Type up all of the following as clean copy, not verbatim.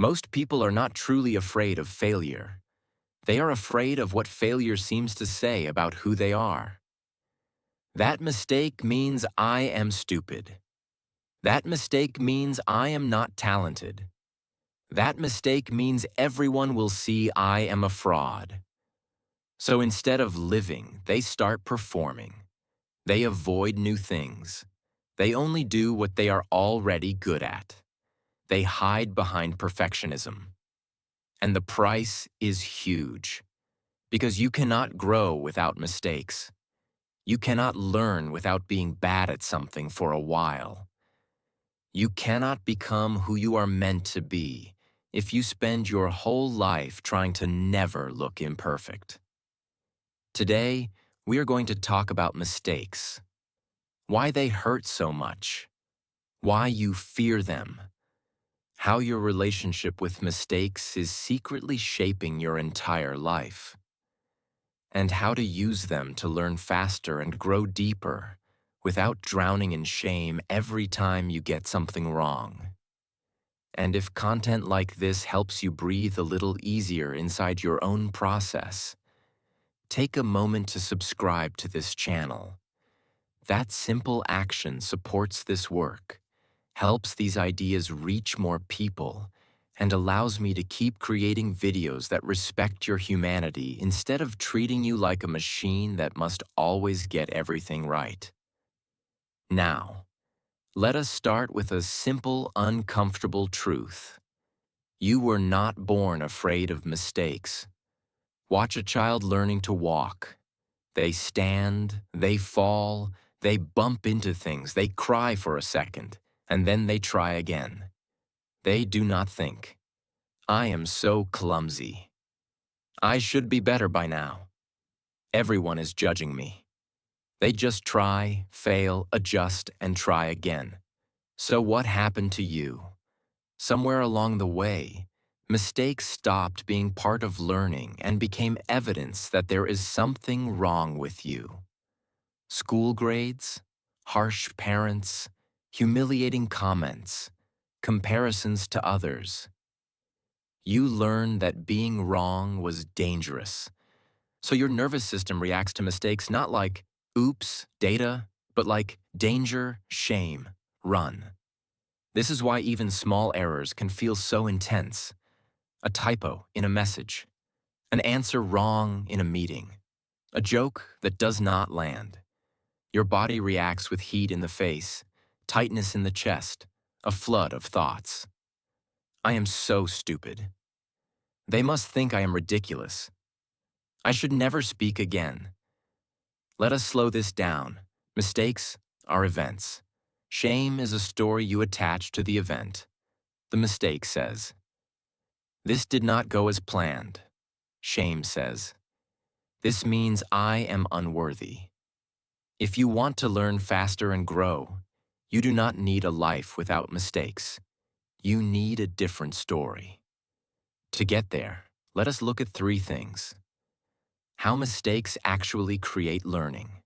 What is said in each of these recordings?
Most people are not truly afraid of failure. They are afraid of what failure seems to say about who they are. That mistake means I am stupid. That mistake means I am not talented. That mistake means everyone will see I am a fraud. So instead of living, they start performing. They avoid new things. They only do what they are already good at. They hide behind perfectionism. And the price is huge, because you cannot grow without mistakes. You cannot learn without being bad at something for a while. You cannot become who you are meant to be if you spend your whole life trying to never look imperfect. Today, we are going to talk about mistakes, why they hurt so much, why you fear them, how your relationship with mistakes is secretly shaping your entire life, and how to use them to learn faster and grow deeper without drowning in shame every time you get something wrong. And if content like this helps you breathe a little easier inside your own process, take a moment to subscribe to this channel. That simple action supports this work, helps these ideas reach more people, and allows me to keep creating videos that respect your humanity instead of treating you like a machine that must always get everything right. Now, let us start with a simple, uncomfortable truth. You were not born afraid of mistakes. Watch a child learning to walk. They stand, they fall, they bump into things, they cry for a second, and then they try again. They do not think, I am so clumsy. I should be better by now. Everyone is judging me. They just try, fail, adjust, and try again. So what happened to you? Somewhere along the way, mistakes stopped being part of learning and became evidence that there is something wrong with you. School grades, harsh parents, humiliating comments, comparisons to others. You learn that being wrong was dangerous. So your nervous system reacts to mistakes not like, oops, data, but like danger, shame, run. This is why even small errors can feel so intense. A typo in a message, an answer wrong in a meeting, a joke that does not land. Your body reacts with heat in the face, tightness in the chest, a flood of thoughts. I am so stupid. They must think I am ridiculous. I should never speak again. Let us slow this down. Mistakes are events. Shame is a story you attach to the event. The mistake says, this did not go as planned. Shame says, this means I am unworthy. If you want to learn faster and grow, you do not need a life without mistakes. You need a different story. To get there, let us look at three things. How mistakes actually create learning.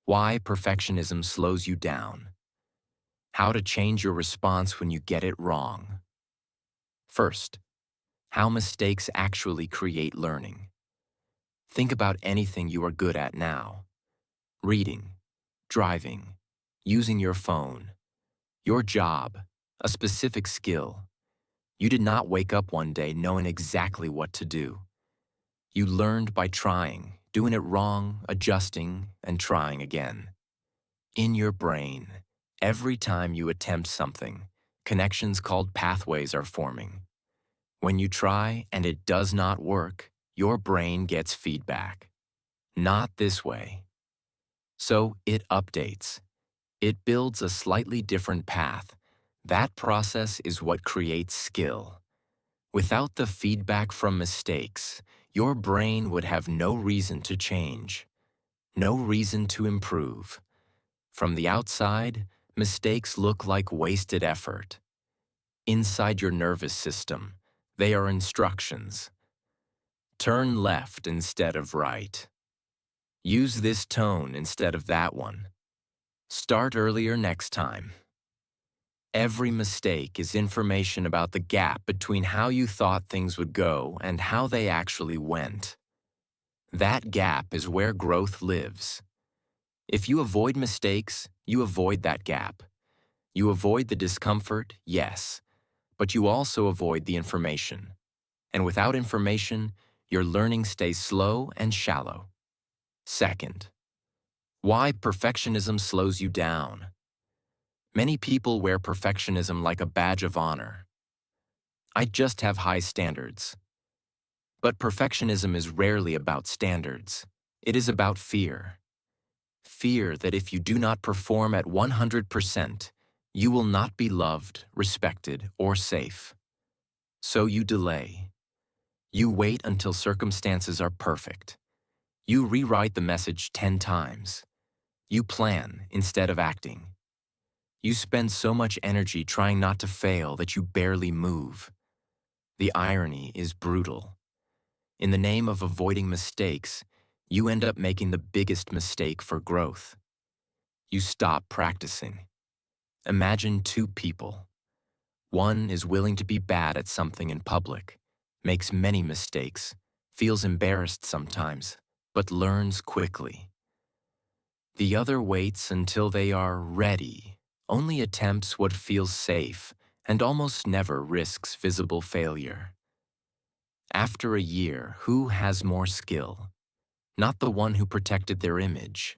Why perfectionism slows you down. How to change your response when you get it wrong. First, how mistakes actually create learning. Think about anything you are good at now. Reading, driving, using your phone, your job, a specific skill. You did not wake up one day knowing exactly what to do. You learned by trying, doing it wrong, adjusting, and trying again. In your brain, every time you attempt something, connections called pathways are forming. When you try and it does not work, your brain gets feedback. Not this way. So it updates. It builds a slightly different path. That process is what creates skill. Without the feedback from mistakes, your brain would have no reason to change, no reason to improve. From the outside, mistakes look like wasted effort. Inside your nervous system, they are instructions. Turn left instead of right. Use this tone instead of that one. Start earlier next time. Every mistake is information about the gap between how you thought things would go and how they actually went. That gap is where growth lives. If you avoid mistakes, you avoid that gap. You avoid the discomfort, yes, but you also avoid the information. And without information, your learning stays slow and shallow. Second, why perfectionism slows you down. Many people wear perfectionism like a badge of honor. I just have high standards. But perfectionism is rarely about standards. It is about fear. Fear that if you do not perform at 100%, you will not be loved, respected, or safe. So you delay. You wait until circumstances are perfect. You rewrite the message 10 times. You plan instead of acting. You spend so much energy trying not to fail that you barely move. The irony is brutal. In the name of avoiding mistakes, you end up making the biggest mistake for growth. You stop practicing. Imagine two people. One is willing to be bad at something in public, makes many mistakes, feels embarrassed sometimes, but learns quickly. The other waits until they are ready, only attempts what feels safe, and almost never risks visible failure. After a year, who has more skill? Not the one who protected their image,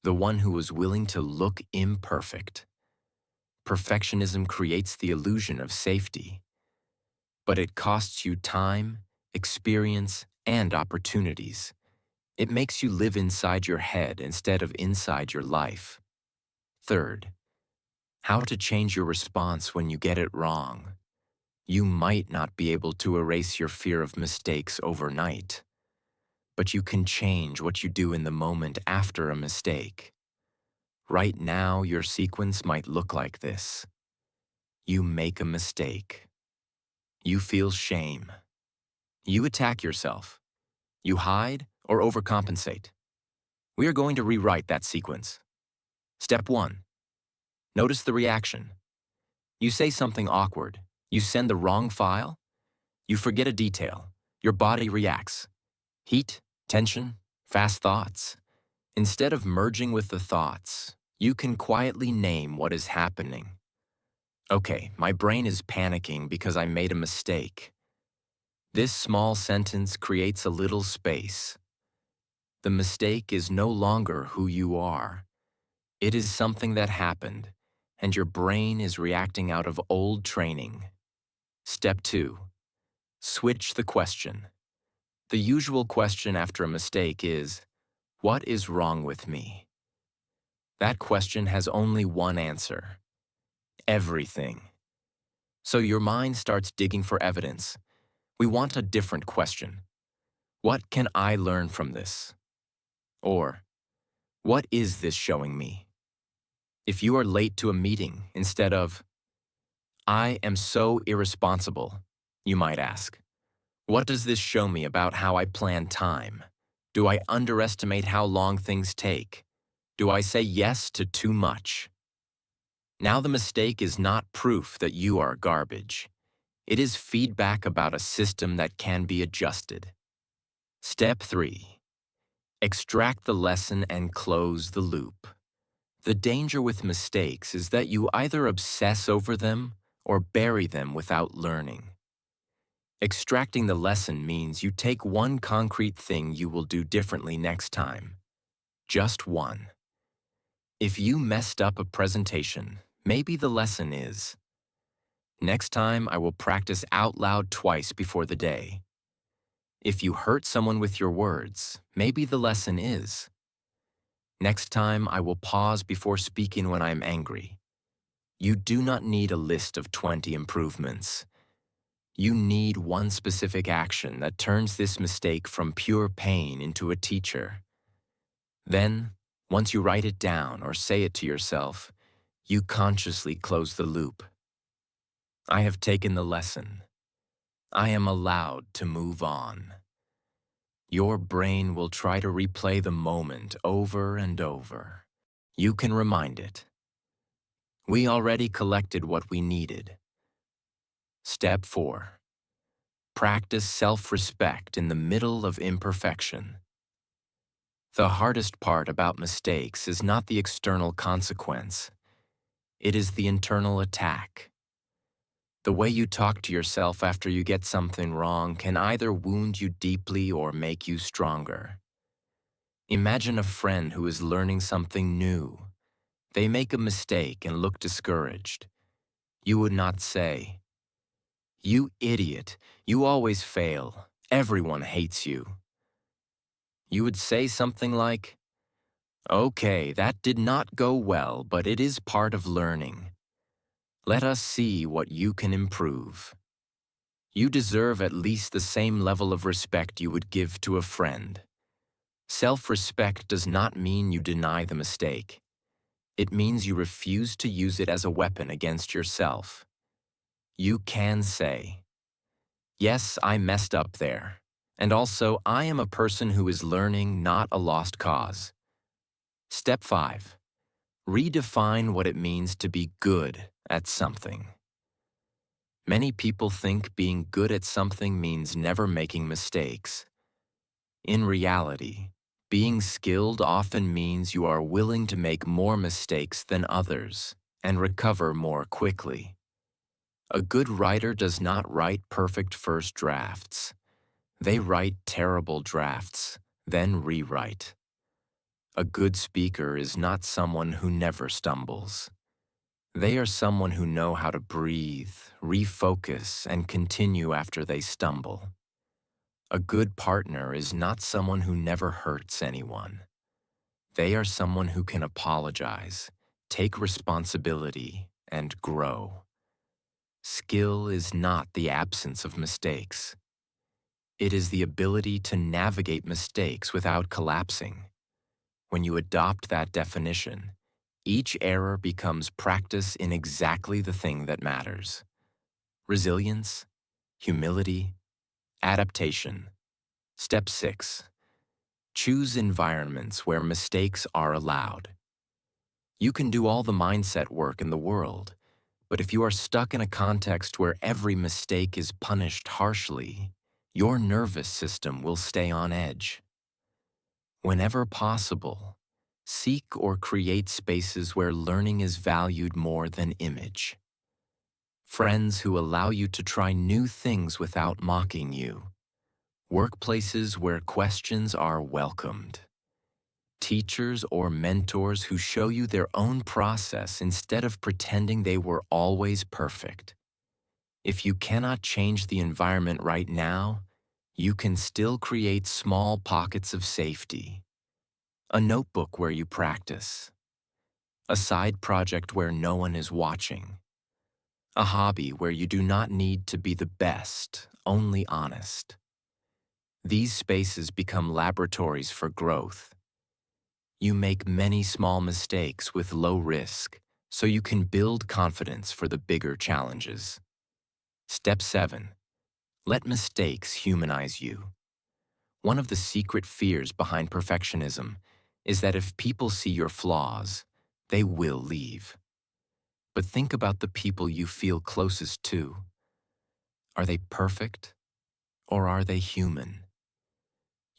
the one who was willing to look imperfect. Perfectionism creates the illusion of safety, but it costs you time, experience, and opportunities. It makes you live inside your head instead of inside your life. Third, how to change your response when you get it wrong. You might not be able to erase your fear of mistakes overnight, but you can change what you do in the moment after a mistake. Right now, your sequence might look like this. You make a mistake. You feel shame. You attack yourself. You hide or overcompensate. We are going to rewrite that sequence. Step 1. Notice the reaction. You say something awkward. You send the wrong file. You forget a detail. Your body reacts. Heat, tension, fast thoughts. Instead of merging with the thoughts, you can quietly name what is happening. Okay, my brain is panicking because I made a mistake. This small sentence creates a little space. The mistake is no longer who you are. It is something that happened, and your brain is reacting out of old training. Step 2. Switch the question. The usual question after a mistake is, what is wrong with me? That question has only one answer. Everything. So your mind starts digging for evidence. We want a different question. What can I learn from this? Or, what is this showing me? If you are late to a meeting instead of, I am so irresponsible, you might ask, what does this show me about how I plan time? Do I underestimate how long things take? Do I say yes to too much? Now the mistake is not proof that you are garbage. It is feedback about a system that can be adjusted. Step 3. Extract the lesson and close the loop. The danger with mistakes is that you either obsess over them or bury them without learning. Extracting the lesson means you take one concrete thing you will do differently next time. Just one. If you messed up a presentation, maybe the lesson is, next time I will practice out loud twice before the day. If you hurt someone with your words, maybe the lesson is, next time I will pause before speaking when I am angry. You do not need a list of 20 improvements. You need one specific action that turns this mistake from pure pain into a teacher. Then, once you write it down or say it to yourself, you consciously close the loop. I have taken the lesson. I am allowed to move on. Your brain will try to replay the moment over and over. You can remind it. We already collected what we needed. Step 4. Practice self-respect in the middle of imperfection. The hardest part about mistakes is not the external consequence. It is the internal attack. The way you talk to yourself after you get something wrong can either wound you deeply or make you stronger. Imagine a friend who is learning something new. They make a mistake and look discouraged. You would not say, "You idiot, you always fail. Everyone hates you." You would say something like, "Okay, that did not go well, but it is part of learning. Let us see what you can improve." You deserve at least the same level of respect you would give to a friend. Self-respect does not mean you deny the mistake. It means you refuse to use it as a weapon against yourself. You can say, "Yes, I messed up there. And also, I am a person who is learning, not a lost cause." Step 5. Redefine what it means to be good at something. Many people think being good at something means never making mistakes. In reality, being skilled often means you are willing to make more mistakes than others and recover more quickly. A good writer does not write perfect first drafts. They write terrible drafts, then rewrite. A good speaker is not someone who never stumbles. They are someone who know how to breathe, refocus, and continue after they stumble. A good partner is not someone who never hurts anyone. They are someone who can apologize, take responsibility, and grow. Skill is not the absence of mistakes. It is the ability to navigate mistakes without collapsing. When you adopt that definition, each error becomes practice in exactly the thing that matters: resilience, humility, adaptation. Step 6. Choose environments where mistakes are allowed. You can do all the mindset work in the world, but if you are stuck in a context where every mistake is punished harshly, your nervous system will stay on edge. Whenever possible, seek or create spaces where learning is valued more than image. Friends who allow you to try new things without mocking you. Workplaces where questions are welcomed. Teachers or mentors who show you their own process instead of pretending they were always perfect. If you cannot change the environment right now, you can still create small pockets of safety. A notebook where you practice. A side project where no one is watching. A hobby where you do not need to be the best, only honest. These spaces become laboratories for growth. You make many small mistakes with low risk, so you can build confidence for the bigger challenges. Step 7. Let mistakes humanize you. One of the secret fears behind perfectionism is that if people see your flaws, they will leave. But think about the people you feel closest to. Are they perfect, or are they human?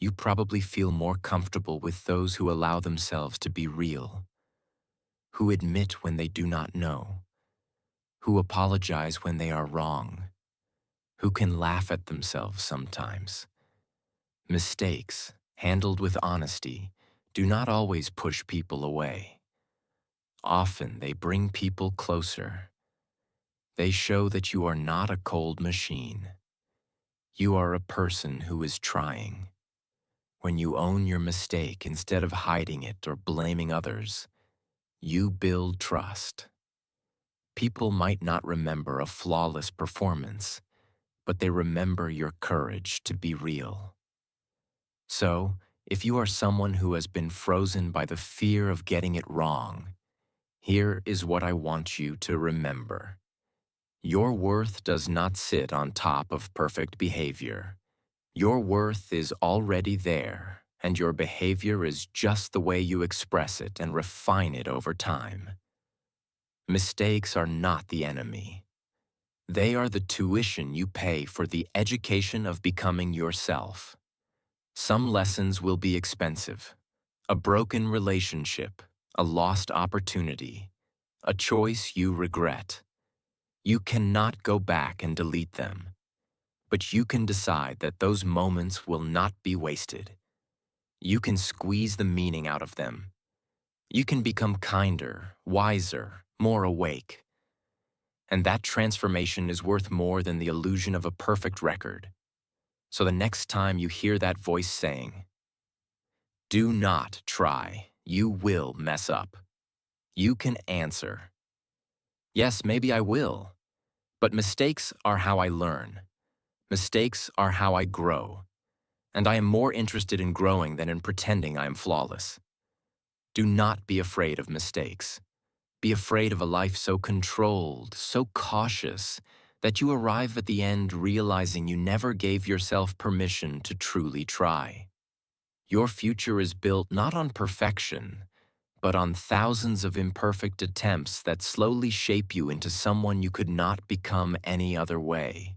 You probably feel more comfortable with those who allow themselves to be real, who admit when they do not know, who apologize when they are wrong, who can laugh at themselves sometimes. Mistakes, handled with honesty, do not always push people away. Often they bring people closer. They show that you are not a cold machine. You are a person who is trying. When you own your mistake instead of hiding it or blaming others, you build trust. People might not remember a flawless performance, but they remember your courage to be real. So, if you are someone who has been frozen by the fear of getting it wrong, here is what I want you to remember. Your worth does not sit on top of perfect behavior. Your worth is already there, and your behavior is just the way you express it and refine it over time. Mistakes are not the enemy. They are the tuition you pay for the education of becoming yourself. Some lessons will be expensive. A broken relationship, a lost opportunity, a choice you regret. You cannot go back and delete them, but you can decide that those moments will not be wasted. You can squeeze the meaning out of them. You can become kinder, wiser, more awake. And that transformation is worth more than the illusion of a perfect record. So the next time you hear that voice saying, "Do not try, you will mess up," you can answer, "Yes, maybe I will, but mistakes are how I learn. Mistakes are how I grow, and I am more interested in growing than in pretending I am flawless." Do not be afraid of mistakes. Be afraid of a life so controlled, so cautious, that you arrive at the end realizing you never gave yourself permission to truly try. Your future is built not on perfection, but on thousands of imperfect attempts that slowly shape you into someone you could not become any other way.